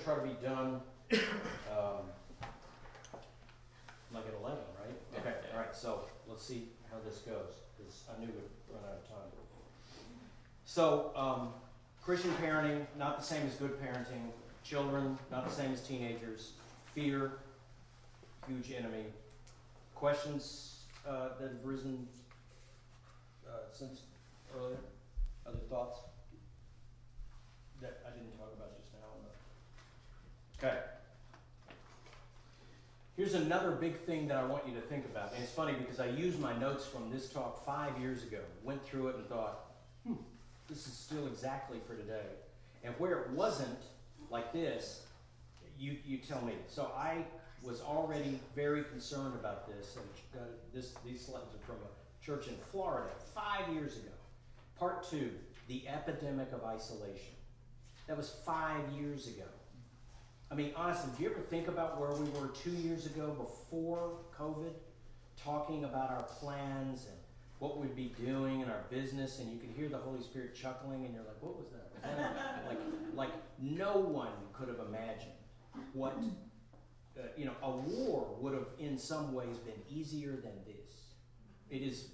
to try to be done like at 11, right? Okay, all right, so let's see how this goes, because I knew we'd run out of time. So, Christian parenting, not the same as good parenting. Children, not the same as teenagers. Fear, huge enemy. Questions that have risen since earlier? Other thoughts that I didn't talk about just now? Okay. Here's another big thing that I want you to think about. And it's funny because I used my notes from this talk 5 years ago, went through it and thought, this is still exactly for today. And where it wasn't like this, you tell me. So I was already very concerned about this. And these slides are from a church in Florida 5 years ago. Part 2, the epidemic of isolation. That was 5 years ago. I mean, honestly, do you ever think about where we were 2 years ago before COVID, talking about our plans and what we'd be doing in our business, and you could hear the Holy Spirit chuckling, and you're like, what was that? like no one could have imagined what, a war would have in some ways been easier than this. It is,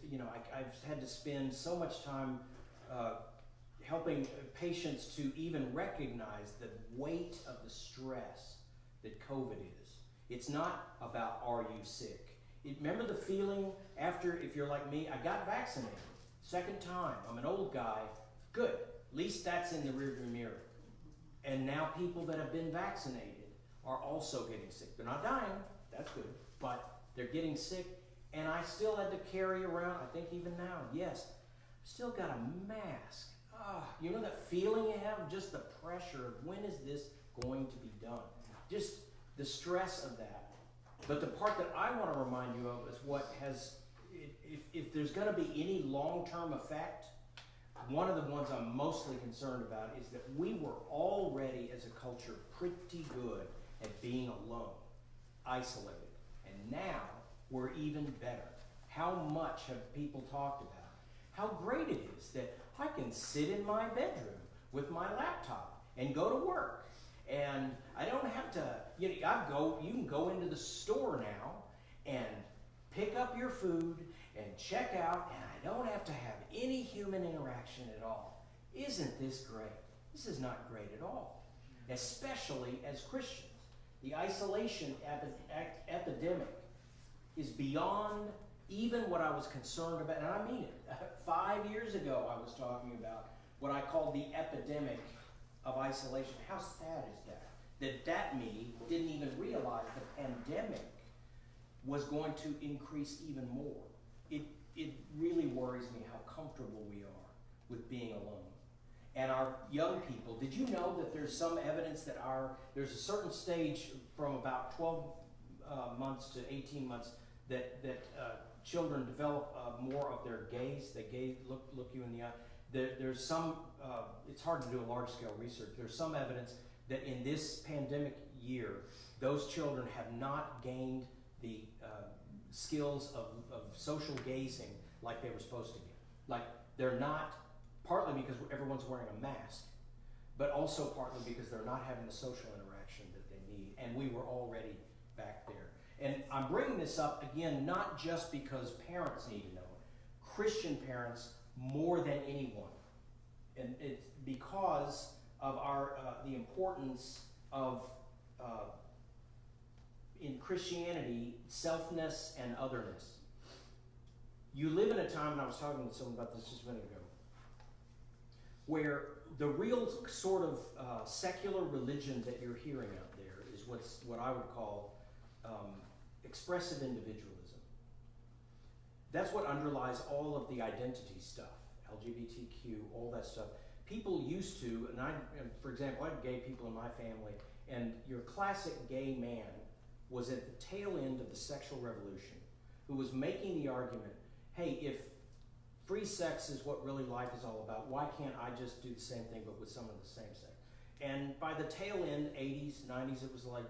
I've had to spend so much time helping patients to even recognize the weight of the stress that COVID is. It's not about, are you sick? Remember the feeling after, if you're like me, I got vaccinated. Second time, I'm an old guy. Good, at least that's in the rearview mirror. And now people that have been vaccinated are also getting sick. They're not dying, that's good, but they're getting sick. And I still had to carry around, I think even now, yes, still got a mask. You know that feeling you have, just the pressure of when is this going to be done? Just the stress of that. But the part that I want to remind you of is what has, if there's going to be any long-term effect, one of the ones I'm mostly concerned about is that we were already as a culture pretty good at being alone, isolated. And now we're even better. How much have people talked about how great it is that I can sit in my bedroom with my laptop and go to work. And I don't have to, you can go into the store now and pick up your food and check out, and I don't have to have any human interaction at all. Isn't this great? This is not great at all, especially as Christians. The isolation epidemic is beyond even what I was concerned about, and I mean it. 5 years ago, I was talking about what I called the epidemic of isolation. How sad is that? That me didn't even realize the pandemic was going to increase even more. It really worries me how comfortable we are with being alone. And our young people, did you know that there's some evidence that there's a certain stage from about 12 months to 18 months that children develop more of their gaze. They look you in the eye. There's some, it's hard to do a large-scale research. There's some evidence that in this pandemic year, those children have not gained the skills of social gazing like they were supposed to get. Like, they're not, partly because everyone's wearing a mask, but also partly because they're not having the social interaction that they need. And we were already back there. And I'm bringing this up, again, not just because parents need to know it. Christian parents more than anyone. And it's because of the importance of, in Christianity, selfness and otherness. You live in a time, and I was talking with someone about this just a minute ago, where the real sort of secular religion that you're hearing out there is what I would call expressive individualism. That's what underlies all of the identity stuff, LGBTQ, all that stuff. People used to, and for example, I had gay people in my family, and your classic gay man was at the tail end of the sexual revolution, who was making the argument, hey, if free sex is what really life is all about, why can't I just do the same thing but with someone of the same sex? And by the tail end, 80s, 90s, it was like,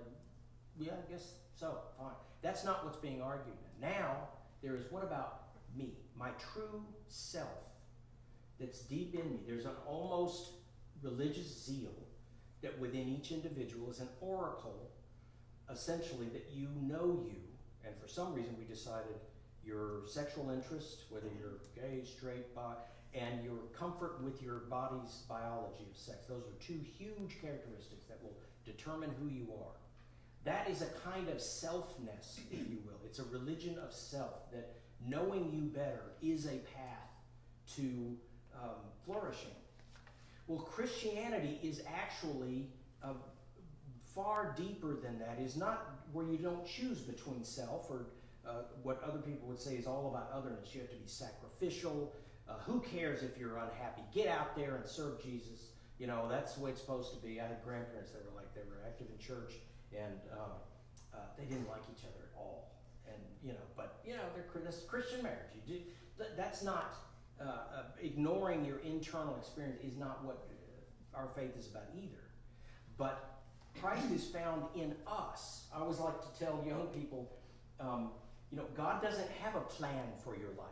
yeah, I guess so, fine. That's not what's being argued. Now, there is, what about me, my true self that's deep in me? There's an almost religious zeal that within each individual is an oracle, essentially, that you know you, and for some reason we decided your sexual interest, whether you're gay, straight, bi, and your comfort with your body's biology of sex. Those are two huge characteristics that will determine who you are. That is a kind of selfness, if you will. It's a religion of self, that knowing you better is a path to flourishing. Well, Christianity is actually far deeper than that. It's not where you don't choose between self, or what other people would say is all about otherness. You have to be sacrificial. Who cares if you're unhappy? Get out there and serve Jesus. You know, that's the way it's supposed to be. I had grandparents that were like, they were active in church, and they didn't like each other at all. And, you know, but, you know, that's Christian marriage. That's not, ignoring your internal experience is not what our faith is about either. But Christ is found in us. I always like to tell young people, you know, God doesn't have a plan for your life.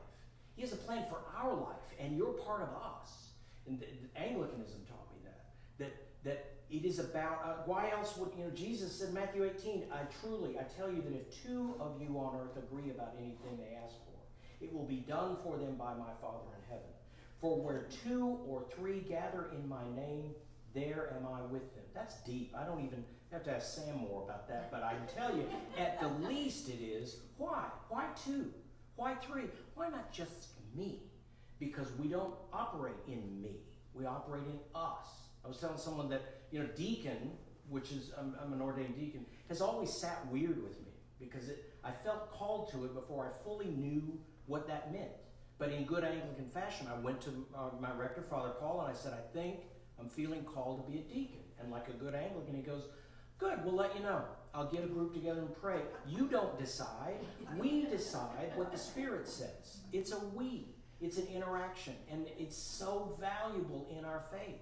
He has a plan for our life, and you're part of us. And Anglicanism taught me that it is about, why else would, you know, Jesus said in Matthew 18, I tell you that if two of you on earth agree about anything they ask for, it will be done for them by my Father in heaven. For where two or three gather in my name, there am I with them. That's deep. I don't even have to ask Sam more about that, but I can tell you, at the least it is. Why? Why two? Why three? Why not just me? Because we don't operate in me. We operate in us. I was telling someone that, you know, deacon, which is, I'm an ordained deacon, has always sat weird with me, because I felt called to it before I fully knew what that meant. But in good Anglican fashion, I went to my rector, Father Paul, and I said, I think I'm feeling called to be a deacon. And like a good Anglican, he goes, good, we'll let you know. I'll get a group together and pray. You don't decide. We decide what the Spirit says. It's a we. It's an interaction. And it's so valuable in our faith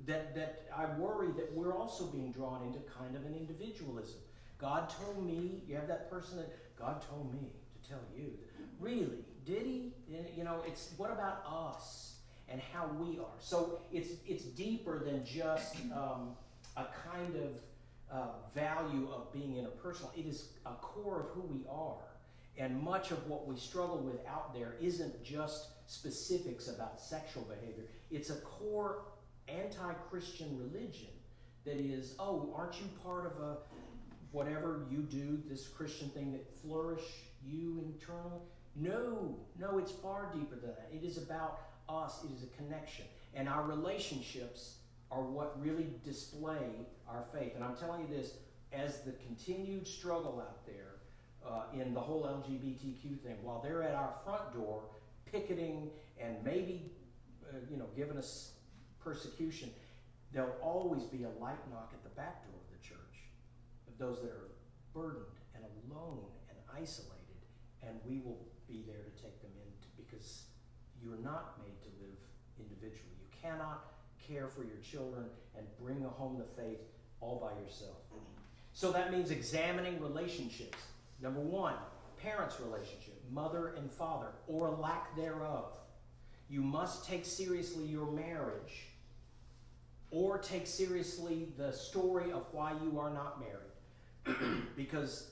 that I worry that we're also being drawn into kind of an individualism. God told me, you have that person that, God told me to tell you. Really? Did he? You know, it's what about us and how we are? So it's deeper than just a kind of value of being interpersonal. It is a core of who we are. And much of what we struggle with out there isn't just specifics about sexual behavior. It's a core anti-Christian religion that is, oh, aren't you part of a whatever you do, this Christian thing that flourish you internally? No, it's far deeper than that. It is about us. It is a connection. And our relationships are what really display our faith. And I'm telling you this, as the continued struggle out there in the whole LGBTQ thing, while they're at our front door picketing and maybe giving us persecution, there'll always be a light knock at the back door of the church of those that are burdened and alone and isolated, and we will be there to take them in, because you're not made to live individually. You cannot care for your children and bring home the faith all by yourself. So that means examining relationships. Number one, parents' relationship, mother and father, or lack thereof. You must take seriously your marriage, or take seriously the story of why you are not married. Because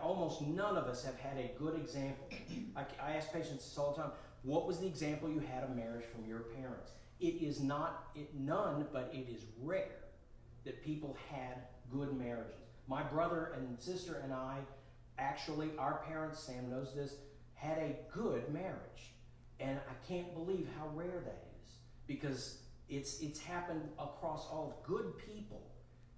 almost none of us have had a good example. I ask patients this all the time, what was the example you had of marriage from your parents? It is none, but it is rare that people had good marriages. My brother and sister and I, actually, our parents, Sam knows this, had a good marriage. And I can't believe how rare that is, because it's happened across all of good people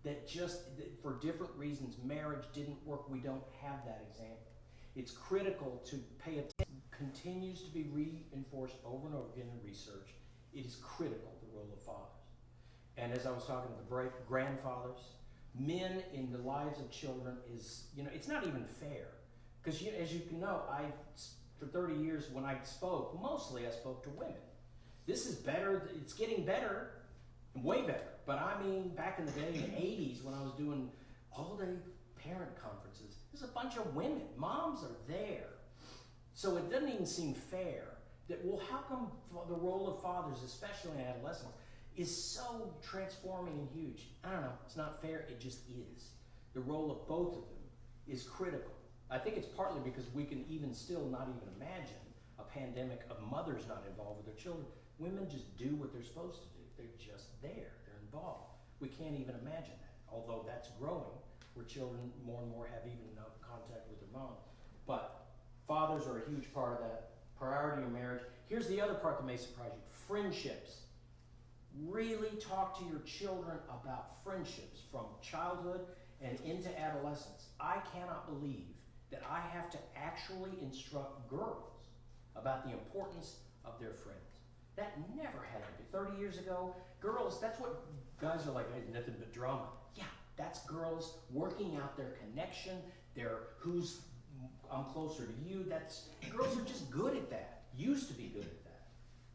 that just, for different reasons, marriage didn't work. We don't have that example. It's critical to pay attention. Continues to be reinforced over and over again in research. It is critical, the role of fathers. And as I was talking to the grandfathers, men in the lives of children is, it's not even fair. Because as you can know, for 30 years when I spoke, mostly I spoke to women. This is better, it's getting better, way better. But I mean, back in the day, in the 80s, when I was doing all-day parent conferences, there's a bunch of women. Moms are there. So it doesn't even seem fair that, well, how come the role of fathers, especially in adolescence, is so transforming and huge. I don't know, it's not fair, it just is. The role of both of them is critical. I think it's partly because we can even still not even imagine a pandemic of mothers not involved with their children. Women just do what they're supposed to do. They're just there, they're involved. We can't even imagine that, although that's growing, where children more and more have even no contact with their mom. But fathers are a huge part of that. Priority in marriage. Here's the other part that may surprise you. Friendships. Really talk to your children about friendships from childhood and into adolescence. I cannot believe that I have to actually instruct girls about the importance of their friends. That never had to be. 30 years ago, girls, that's what guys are like, hey, nothing but drama. Yeah, that's girls working out their connection, their I'm closer to you. Girls are just good at that. Used to be good at that.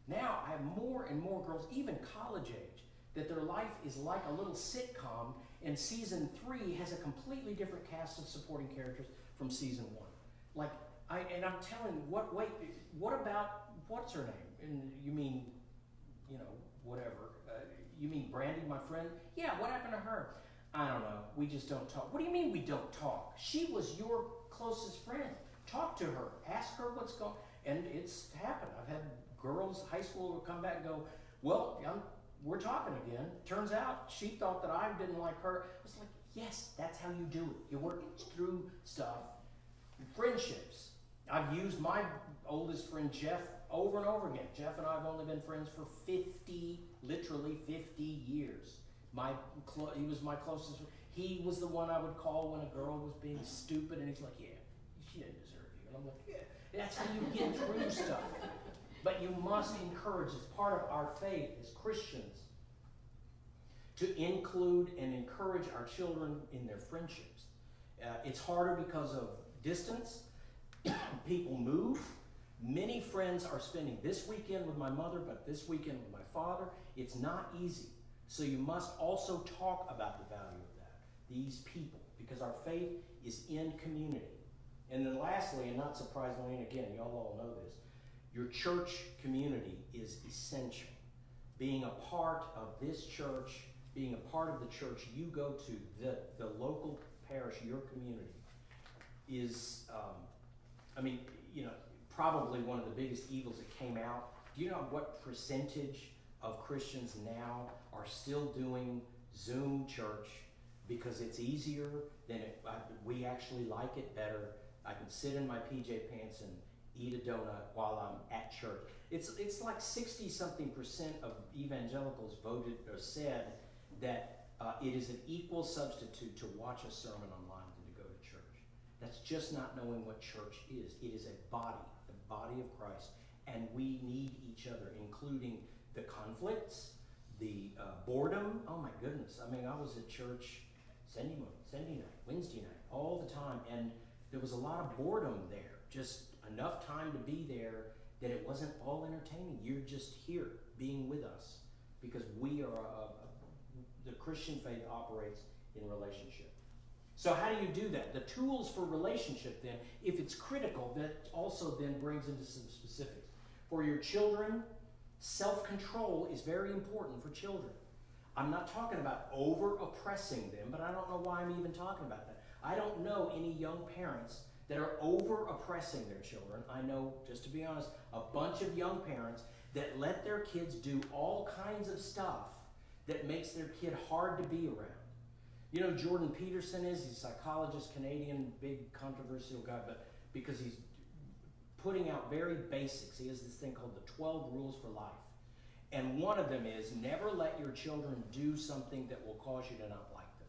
Now I have more and more girls, even college age, that their life is like a little sitcom, and season 3 has a completely different cast of supporting characters from season 1. I'm telling you, what about, what's her name? And you mean, whatever. You mean Brandy, my friend? Yeah, what happened to her? I don't know, we just don't talk. What do you mean we don't talk? She was your closest friend. Talk to her, ask her what's going on. And it's happened. I've had girls, high school, will come back and go, well, we're talking again. Turns out she thought that I didn't like her. It's like, yes, that's how you do it. You work through stuff. Friendships. I've used my oldest friend, Jeff, over and over again. Jeff and I have only been friends for literally 50 years. He was my closest friend. He was the one I would call when a girl was being stupid, and he's like, yeah, she didn't deserve you. And I'm like, yeah. That's how you get through stuff. But you must encourage, as part of our faith as Christians, to include and encourage our children in their friendships. It's harder because of distance. People move. Many friends are spending this weekend with my mother, but this weekend with my father. It's not easy. So you must also talk about the value of that, these people, because our faith is in community. And then lastly, and not surprisingly, and again, y'all all know this, your church community is essential. Being a part of this church, being a part of the church you go to, the local parish, your community, is, probably one of the biggest evils that came out. Do you know what percentage of Christians now are still doing Zoom church because it's easier we actually like it better. I can sit in my PJ pants and eat a donut while I'm at church. It's like 60-something% of evangelicals voted or said that it is an equal substitute to watch a sermon online than to go to church. That's just not knowing what church is. It is a body, the body of Christ, and we need each other, including the conflicts, the boredom. Oh my goodness. I was at church Sunday night, Wednesday night, all the time, and there was a lot of boredom there. Just enough time to be there that it wasn't all entertaining. You're just here, being with us, because we are the Christian faith operates in relationship. So how do you do that? The tools for relationship then, if it's critical, that also then brings into some specifics. For your children, self-control is very important for children. I'm not talking about over-oppressing them, but I don't know why I'm even talking about that. I don't know any young parents that are over-oppressing their children. I know, just to be honest, a bunch of young parents that let their kids do all kinds of stuff that makes their kid hard to be around. You know, Jordan Peterson he's a psychologist, Canadian, big controversial guy, but because he's putting out very basics. He has this thing called the 12 Rules for Life. And one of them is never let your children do something that will cause you to not like them.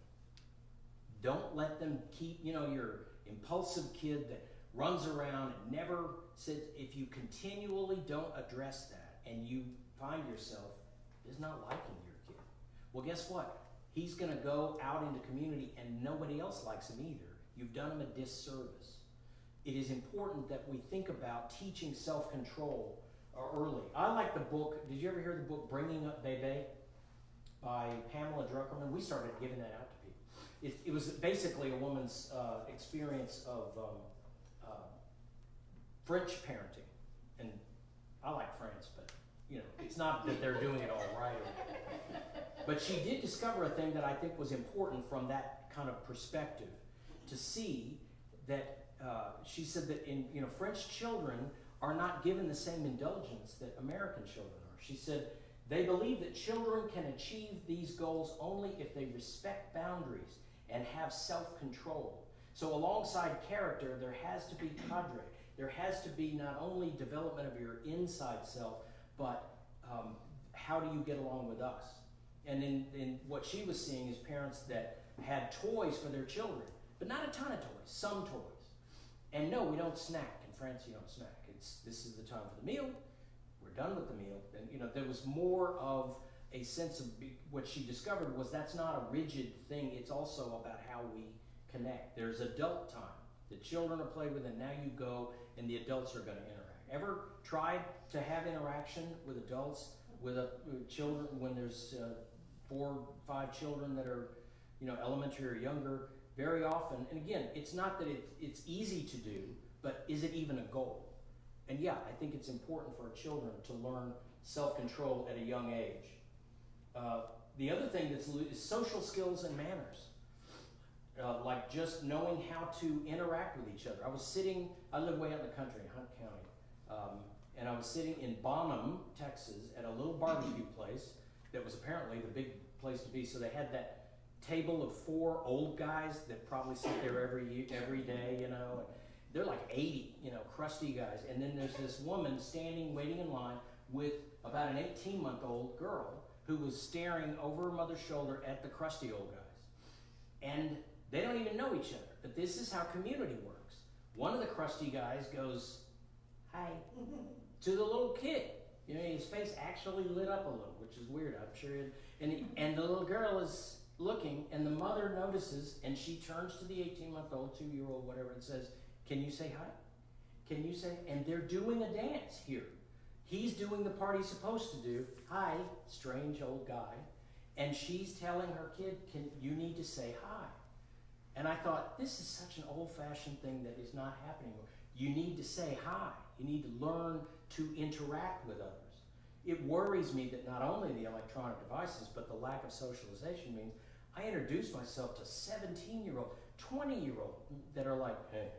Don't let them keep, your impulsive kid that runs around and never sits. If you continually don't address that and you find yourself just not liking your kid, well, guess what? He's going to go out into community and nobody else likes him either. You've done him a disservice. It is important that we think about teaching self-control early. I like the book. Did you ever hear the book Bringing Up Bebe by Pamela Druckerman? We started giving that out to people. It was basically a woman's experience of French parenting. And I like France, but it's not that they're doing it all right. But she did discover a thing that I think was important from that kind of perspective, to see that she said that French children are not given the same indulgence that American children are. She said they believe that children can achieve these goals only if they respect boundaries and have self-control. So alongside character, there has to be cadre. There has to be not only development of your inside self, but how do you get along with us? And in what she was seeing is parents that had toys for their children, but not a ton of toys, some toys. And no, we don't snack. In France, you don't snack. This is the time for the meal. We're done with the meal. And there was more of a sense of what she discovered was that's not a rigid thing. It's also about how we connect. There's adult time. The children are played with, and now you go, and the adults are going to interact. Ever tried to have interaction with adults, with children, when there's 4 or 5 children that are, elementary or younger? Very often, and again, it's not that it's easy to do, but is it even a goal? And yeah, I think it's important for our children to learn self-control at a young age. The other thing is social skills and manners. Like just knowing how to interact with each other. I live way out in the country in Hunt County, and I was sitting in Bonham, Texas, at a little barbecue place that was apparently the big place to be. So they had that table of 4 old guys that probably sit there every day, and they're like 80, crusty guys. And then there's this woman standing, waiting in line with about an 18-month-old girl who was staring over her mother's shoulder at the crusty old guys. And they don't even know each other, but this is how community works. One of the crusty guys goes, "Hi," to the little kid. His face actually lit up a little, which is weird, I'm sure. And the little girl is looking, and the mother notices, and she turns to the 18-month-old, 2-year-old, whatever, and says, "Can you say hi? Can you say?" And they're doing a dance here. He's doing the part he's supposed to do. "Hi," strange old guy. And she's telling her kid, "You need to say hi." And I thought, this is such an old-fashioned thing that is not happening. You need to say hi. You need to learn to interact with others. It worries me that not only the electronic devices, but the lack of socialization means I introduce myself to 17-year-old, 20-year-old that are like, "Hey,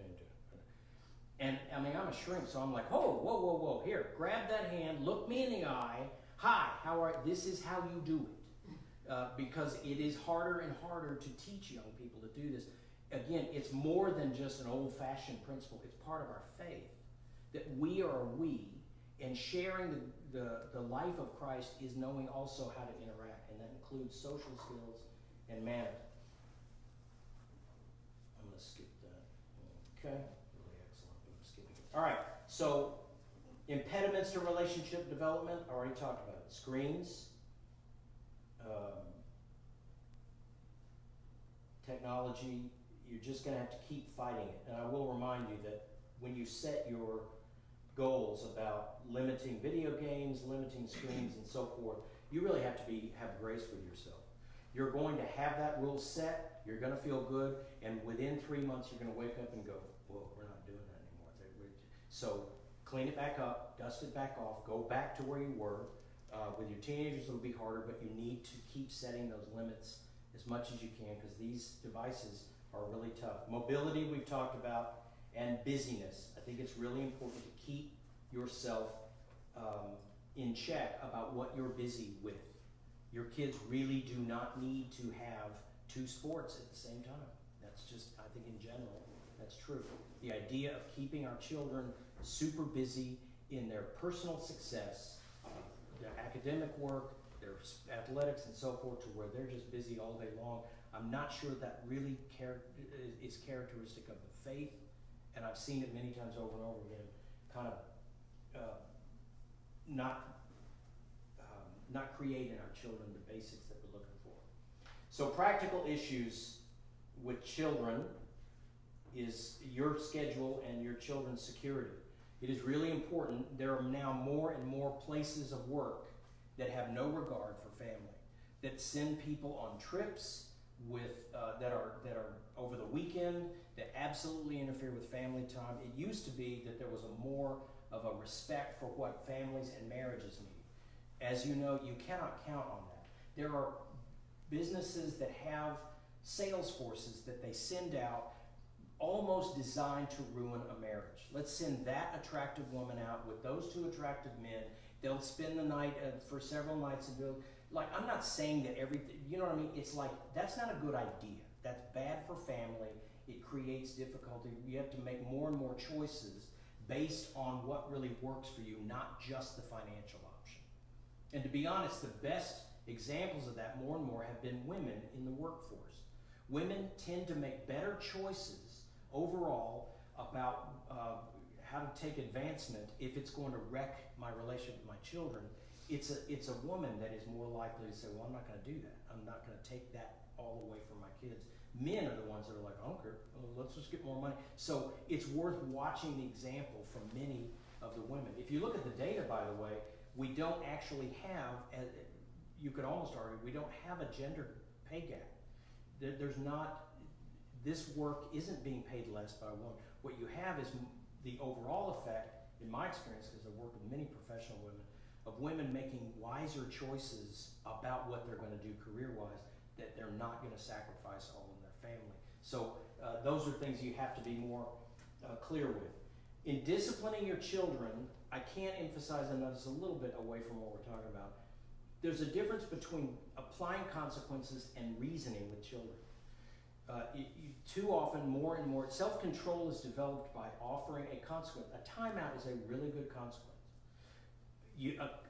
and I'm a shrink, so I'm like, whoa, here, grab that hand, look me in the eye, hi, how are you? This is how you do it. Because it is harder and harder to teach young people to do this. Again, it's more than just an old-fashioned principle. It's part of our faith that we are we, and sharing the life of Christ is knowing also how to interact, and that includes social skills and manners. I'm going to skip that. Okay, really excellent. I'm skipping it. All right, so impediments to relationship development, I already talked about it. Screens. Technology, you're just going to have to keep fighting it. And I will remind you that when you set your goals about limiting video games, limiting screens, and so forth, you really have to have grace with yourself. You're going to have that rule set, you're going to feel good, and within 3 months you're going to wake up and go, whoa, we're not doing that anymore. So clean it back up, dust it back off, go back to where you were. With your teenagers it'll be harder, but you need to keep setting those limits as much as you can, because these devices are really tough. Mobility we've talked about, and busyness. I think it's really important to keep yourself in check about what you're busy with. Your kids really do not need to have 2 sports at the same time. That's just, I think in general, that's true. The idea of keeping our children super busy in their personal success, their academic work, their athletics and so forth, to where they're just busy all day long, I'm not sure that really is characteristic of the faith, and I've seen it many times over and over again, kind of not create in our children the basics that we're looking for. So practical issues with children is your schedule and your children's security. It is really important. There are now more and more places of work that have no regard for family, that send people on trips with that are over the weekend, that absolutely interfere with family time. It used to be that there was more of a respect for what families and marriages need. as you know, you cannot count on that. There are businesses that have sales forces that they send out almost designed to ruin a marriage. Let's send that attractive woman out with those two attractive men. They'll spend the night for several nights and do, like, I'm not saying that everything, you know what I mean? It's like, that's not a good idea. That's bad for family. It creates difficulty. You have to make more and more choices based on what really works for you, not just the financial option. And to be honest, the best examples of that more and more have been women in the workforce. Women tend to make better choices overall about how to take advancement if it's going to wreck my relationship with my children. It's a woman that is more likely to say, well, I'm not going to do that. I'm not going to take that all away from my kids. Men are the ones that are like, I don't care, let's just get more money. So it's worth watching the example from many of the women. If you look at the data, by the way, we don't actually have, you could almost argue, we don't have a gender pay gap. There's not, this work isn't being paid less by a woman. What you have is the overall effect, in my experience, because I've worked with many professional women, of women making wiser choices about what they're going to do career-wise, that they're not going to sacrifice all in their family. So those are things you have to be more clear with. In disciplining your children, I can't emphasize enough, it's a little bit away from what we're talking about. There's a difference between applying consequences and reasoning with children. Too often, more and more, self-control is developed by offering a consequence. A timeout is a really good consequence.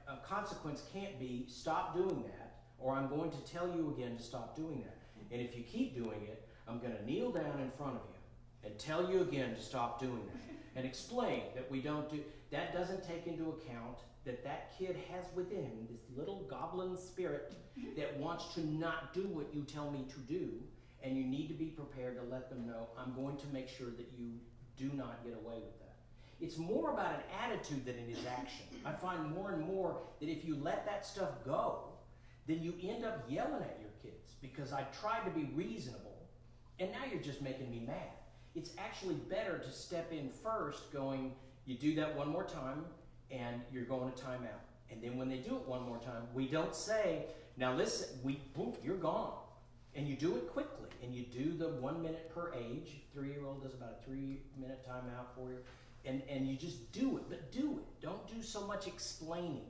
A consequence can't be, stop doing that, or I'm going to tell you again to stop doing that. And if you keep doing it, I'm going to kneel down in front of you and tell you again to stop doing that. And explain that we don't do, that doesn't take into account that that kid has within him this little goblin spirit that wants to not do what you tell me to do, and you need to be prepared to let them know, I'm going to make sure that you do not get away with that. It's more about an attitude than it is action. I find more and more that if you let that stuff go, then you end up yelling at your kids because I tried to be reasonable, and now you're just making me mad. It's actually better to step in first going, you do that one more time, and you're going to timeout. And then when they do it one more time, we don't say, now listen, boom, you're gone. And you do it quickly, and you do the 1 minute per age. 3-year-old does about a 3-minute timeout for you. And you just do it, but do it. Don't do so much explaining.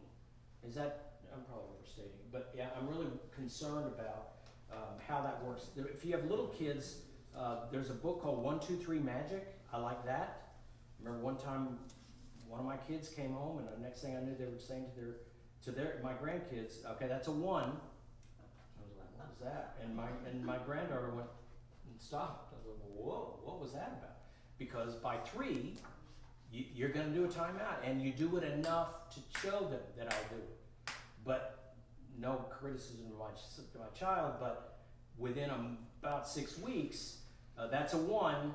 Is that, I'm probably overstating, but yeah, I'm really concerned about how that works. If you have little kids, there's a book called 1, 2, 3 Magic. I like that. Remember one time, one of my kids came home, and the next thing I knew, they were saying to my grandkids, okay, that's a 1. I was like, what was that? And my granddaughter went and stopped. I was like, whoa, what was that about? Because by 3, you're going to do a timeout, and you do it enough to show them that I'll do it. But no criticism of my child, but within about 6 weeks, that's a 1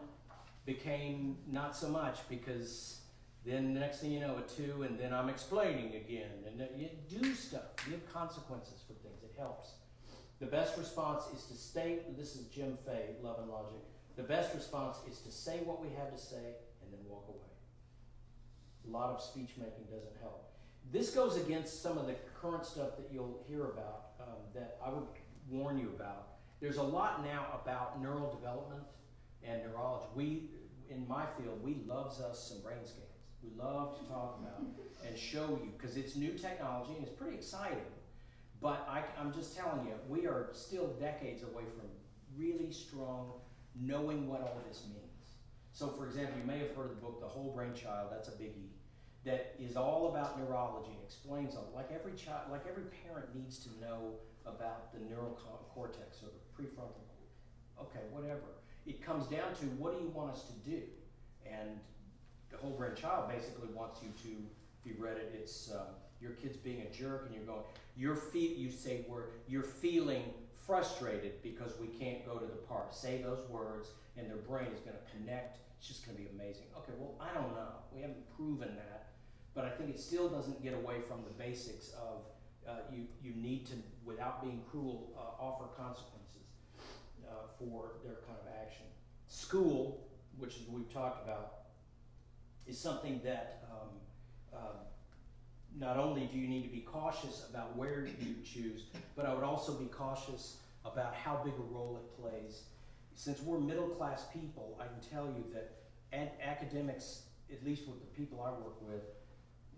became not so much, because then the next thing you know, a 2, and then I'm explaining again. And you do stuff, give consequences for things, it helps. The best response is to stay, this is Jim Fay, Love and Logic. The best response is to say what we have to say and then walk away. A lot of speech making doesn't help. This goes against some of the current stuff that you'll hear about that I would warn you about. There's a lot now about neural development and neurology. We, in my field, we loves us some brain scans. We love to talk about and show you, because it's new technology and it's pretty exciting. But I'm just telling you, we are still decades away from really strong knowing what all this means. So for example, you may have heard of the book, The Whole Brain Child, that's a biggie, that is all about neurology and explains all, like every child, like every parent needs to know about the neural cortex or the prefrontal, okay, whatever. It comes down to, what do you want us to do? And The Whole Brain Child basically wants you to, if you read it, it's your kid's being a jerk, and you're going, you say you're feeling frustrated because we can't go to the park. Say those words, and their brain is going to connect. It's just going to be amazing. Okay, well, I don't know. We haven't proven that, but I think it still doesn't get away from the basics of you need to, without being cruel, offer consequences for their kind of action. School, which is what we've talked about, is something that not only do you need to be cautious about where you choose, but I would also be cautious about how big a role it plays. Since we're middle class people, I can tell you that academics, at least with the people I work with,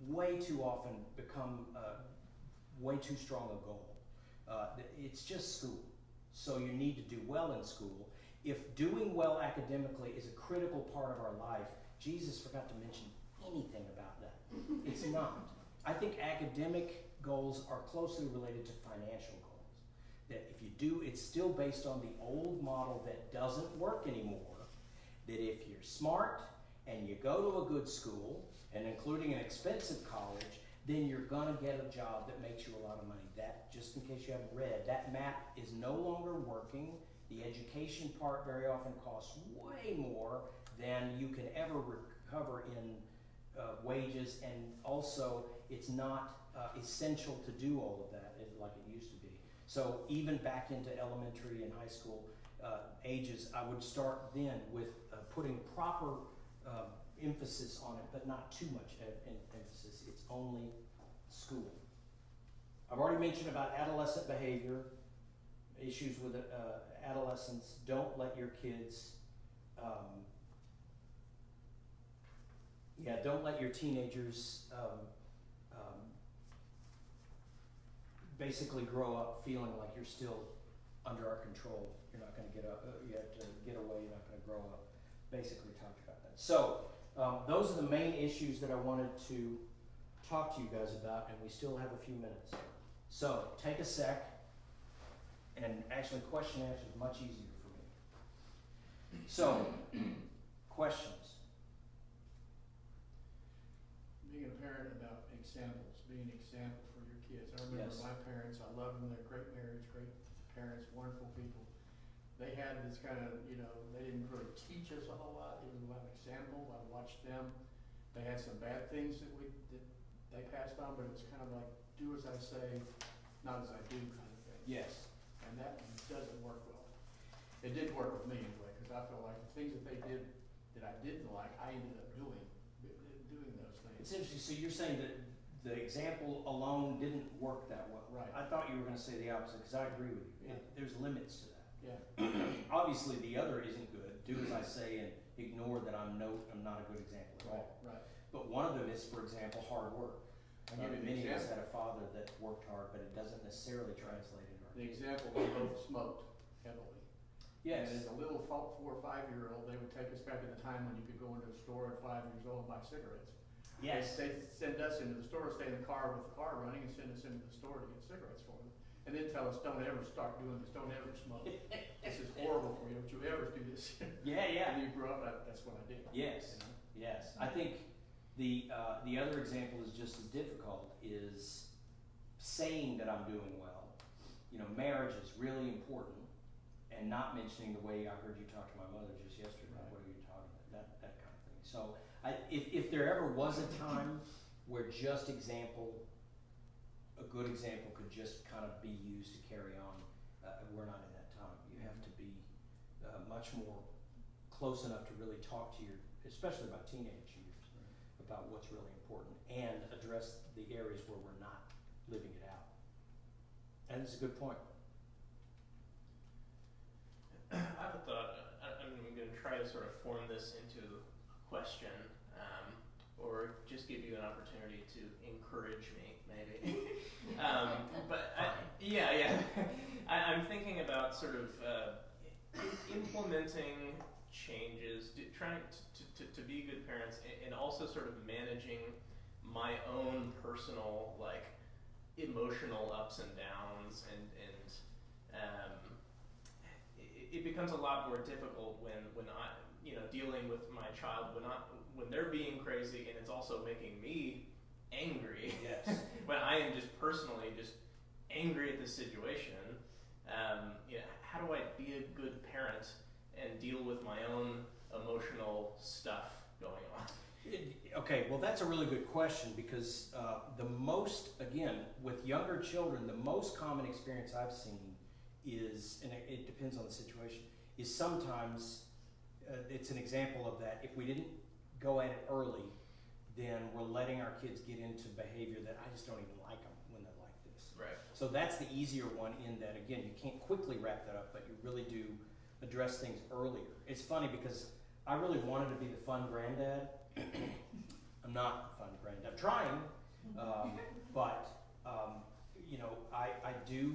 way too often become way too strong a goal. It's just school. So you need to do well in school. If doing well academically is a critical part of our life, Jesus forgot to mention anything about that. It's not. I think academic goals are closely related to financial goals. That if you do, it's still based on the old model that doesn't work anymore. That if you're smart and you go to a good school, and including an expensive college, then you're gonna get a job that makes you a lot of money. That, just in case you haven't read, that map is no longer working. The education part very often costs way more than you can ever recover in wages, and also it's not essential to do all of that like it used to be. So even back into elementary and high school ages, I would start then with putting proper emphasis on it, but not too much emphasis. It's only school. I've already mentioned about adolescent behavior, issues with adolescents. Don't let your kids, don't let your teenagers basically grow up feeling like you're still under our control. You're not going to get up. You have to get away. You're not going to grow up. Basically talked about that. So those are the main issues that I wanted to talk to you guys about, and we still have a few minutes. So take a sec, and actually question answer is much easier for me. So, questions? Being a parent about examples, being an example for your kids. I remember Yes. my parents, I love them, they're great marriage, great parents, wonderful people. They had this kind of, they didn't really teach us a whole lot. It was about an example. I watched them. They had some bad things that they passed on, but it was kind of like, do as I say, not as I do kind of thing. Yes. And that doesn't work well. It didn't work with me anyway, because I felt like the things that they did that I didn't like, I ended up doing those things. It's interesting. So you're saying that the example alone didn't work that well. Right. I thought you were going to say the opposite, because I agree with you. There's limits to that. Yeah. Obviously, the other isn't good. Do as I say and ignore that I'm not a good example at all. Right. But one of them is, for example, hard work. Many of us had a father that worked hard, but it doesn't necessarily translate into our The example, they both smoked heavily. Yes. And as a little 4 or 5-year-old, they would take us back in the time when you could go into a store at 5 years old and buy cigarettes. Yes. They'd send us into the store, stay in the car with the car running, and send us into the store to get cigarettes for them. And then tell us, don't ever start doing this, don't ever smoke. This is horrible for you, don't you ever do this. Yeah. And you grew up, that's what I did. Yes. Yes. I think the other example is just as difficult, is saying that I'm doing well. Marriage is really important, and not mentioning the way I heard you talk to my mother just yesterday. Right. What are you talking about? That kind of thing. So if there ever was a time where just a good example could just kind of be used to carry on, we're not in that time. You have to be much more close enough to really talk to especially about teenage years, about what's really important, and address the areas where we're not living it out. And it's a good point. I have a thought. I'm going to try to sort of form this into a question, or just give you an opportunity to encourage me, maybe. I'm thinking about sort of implementing changes, trying to be good parents, and also sort of managing my own personal, emotional ups and downs, and it becomes a lot more difficult when I, dealing with my child when they're being crazy, and it's also making me angry. Yes. When I am just personally just angry at the situation. How do I be a good parent and deal with my own emotional stuff going on? Okay, well, that's a really good question, because again, with younger children, the most common experience I've seen is, and it depends on the situation, is sometimes it's an example of that. If we didn't go at it early, then we're letting our kids get into behavior that I just don't even like them when they're like this. Right. So that's the easier one in that, again, you can't quickly wrap that up, but you really do address things earlier. It's funny because I really wanted to be the fun granddad. I'm not a fun granddad. I'm trying, but you know, I do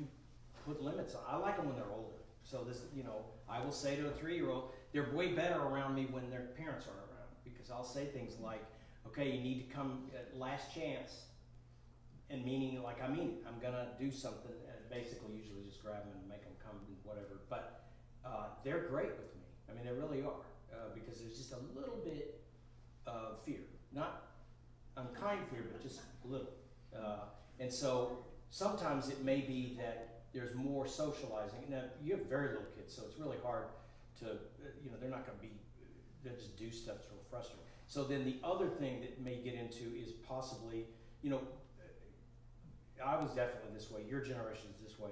put limits on. I like them when they're older. So this, you know, I will say to a 3-year-old, they're way better around me when their parents aren't around, because I'll say things like, okay, you need to come at last chance, and meaning like I mean it. I'm gonna do something, and basically usually just grab them and make them come and whatever. But they're great with me. I mean, they really are, because there's just a little bit of fear, not unkind fear, but just a little. And so sometimes it may be that there's more socializing. Now, you have very little kids, so it's really hard to, you know, they're not going to be, they'll just do stuff that's real frustrating. So then the other thing that may get into is possibly, you know, I was definitely this way, your generation is this way.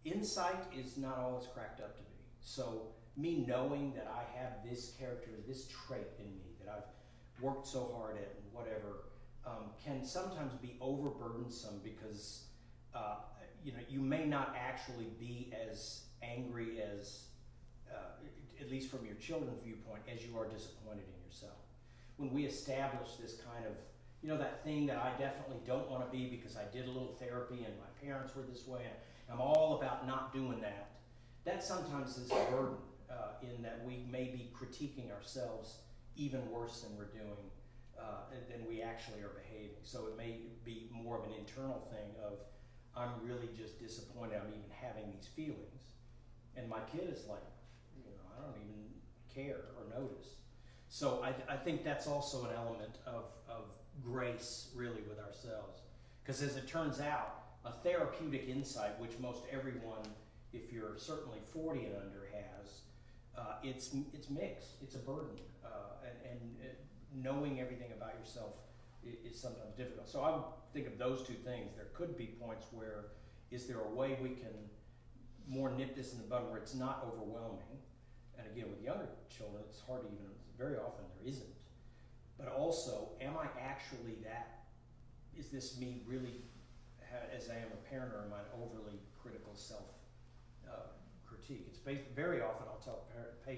Insight is not always cracked up to be. So me knowing that I have this character, this trait in me that I've worked so hard at and whatever, can sometimes be overburdensome because you know, you may not actually be as angry as, at least from your children's viewpoint, as you are disappointed in yourself. When we establish this kind of, you know, that thing that I definitely don't want to be because I did a little therapy and my parents were this way, and I'm all about not doing that, that sometimes is a burden in that we may be critiquing ourselves even worse than we're doing, than we actually are behaving. So it may be more of an internal thing of, I'm really just disappointed I'm even having these feelings. And my kid is like, you know, I don't even care or notice. So I think that's also an element of grace really with ourselves. Because as it turns out, a therapeutic insight, which most everyone, if you're certainly 40 and under, has, it's mixed. It's a burden. And knowing everything about yourself is sometimes difficult. So I would think of those two things. There could be points where, is there a way we can more nip this in the bud where it's not overwhelming? And again, with younger children, it's hard to even, very often there isn't. But also, am I actually that, is this me really, as I am a parent, or am I an overly critical self critique? It's very often I'll tell patients,